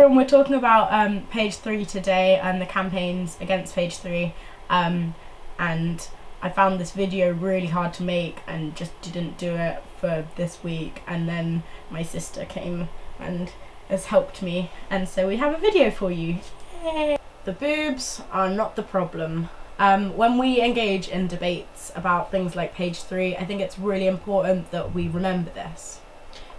everyone, we're talking about page 3 today and the campaigns against page 3, and I found this video really hard to make and just didn't do it for this week, and then my sister came and has helped me, and so we have a video for you. Yay. The boobs are not the problem. When we engage in debates about things like page 3, I think it's really important that we remember this.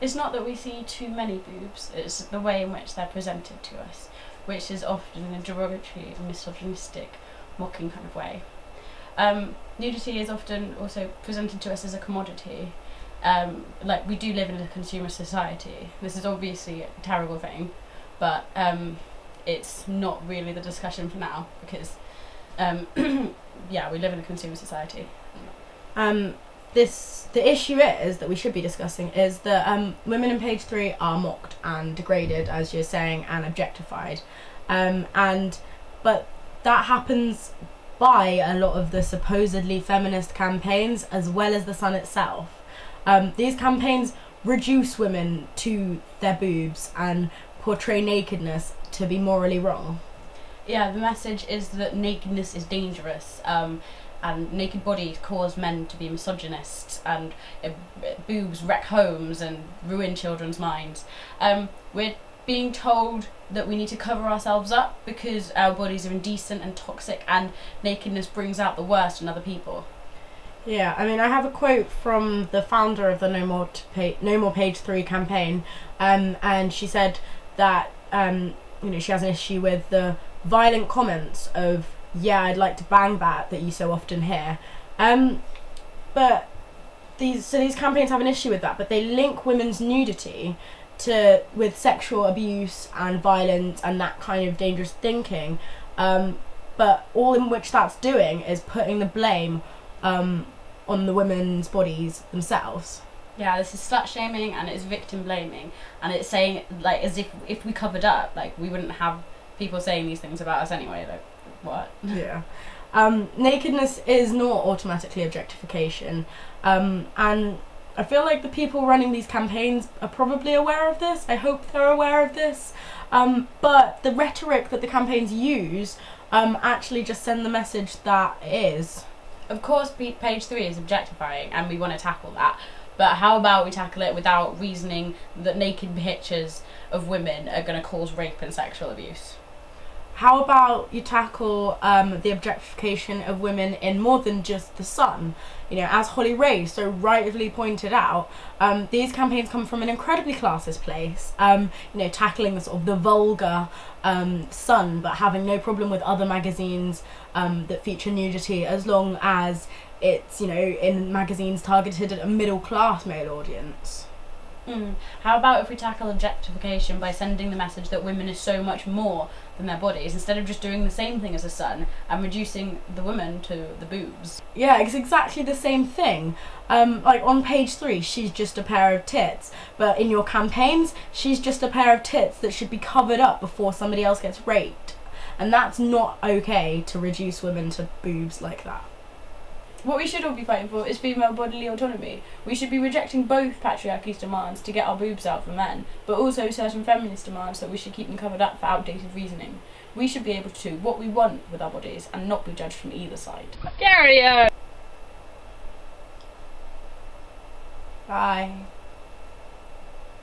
It's not that we see too many boobs, it's the way in which they're presented to us, which is often in a derogatory and misogynistic, mocking kind of way. Nudity is often also presented to us as a commodity. Like, we do live in a consumer society. This is obviously a terrible thing, but it's not really the discussion for now, because yeah, we live in a consumer society. The issue is that we should be discussing is that women in page 3 are mocked and degraded, as you're saying, and objectified, but that happens by a lot of the supposedly feminist campaigns as well as the Sun itself. These campaigns reduce women to their boobs and portray nakedness to be morally wrong. Yeah, the message is that nakedness is dangerous, and naked bodies cause men to be misogynists, and boobs wreck homes and ruin children's minds. We're being told that we need to cover ourselves up because our bodies are indecent and toxic, and nakedness brings out the worst in other people. Yeah, I mean, I have a quote from the founder of the No More Page 3 campaign, and she said that she has an issue with the violent comments of "yeah, I'd like to bang that" you so often hear. But these campaigns have an issue with that, but they link women's nudity with sexual abuse and violence and that kind of dangerous thinking. But all in which that's doing is putting the blame on the women's bodies themselves. Yeah, this is slut shaming and it's victim blaming, and it's saying, like, as if we covered up, like, we wouldn't have people saying these things about us anyway. Like, what? Yeah. Nakedness is not automatically objectification, and I feel like the people running these campaigns are probably aware of this. I hope they're aware of this, but the rhetoric that the campaigns use actually just send the message that it is. Of course, page 3 is objectifying, and we want to tackle that. But how about we tackle it without reasoning that naked pictures of women are going to cause rape and sexual abuse? How about you tackle the objectification of women in more than just the Sun? As Holly Ray so rightly pointed out, these campaigns come from an incredibly classist place. Tackling the sort of the vulgar Sun, but having no problem with other magazines that feature nudity, as long as it's in magazines targeted at a middle class male audience. How about if we tackle objectification by sending the message that women are so much more than their bodies, instead of just doing the same thing as the Sun and reducing the woman to the boobs? Yeah, it's exactly the same thing. Like on page 3, she's just a pair of tits, but in your campaigns, she's just a pair of tits that should be covered up before somebody else gets raped. And that's not okay, to reduce women to boobs like that. What we should all be fighting for is female bodily autonomy. We should be rejecting both patriarchy's demands to get our boobs out for men, but also certain feminist demands that we should keep them covered up for outdated reasoning. We should be able to do what we want with our bodies and not be judged from either side. Gary! Bye.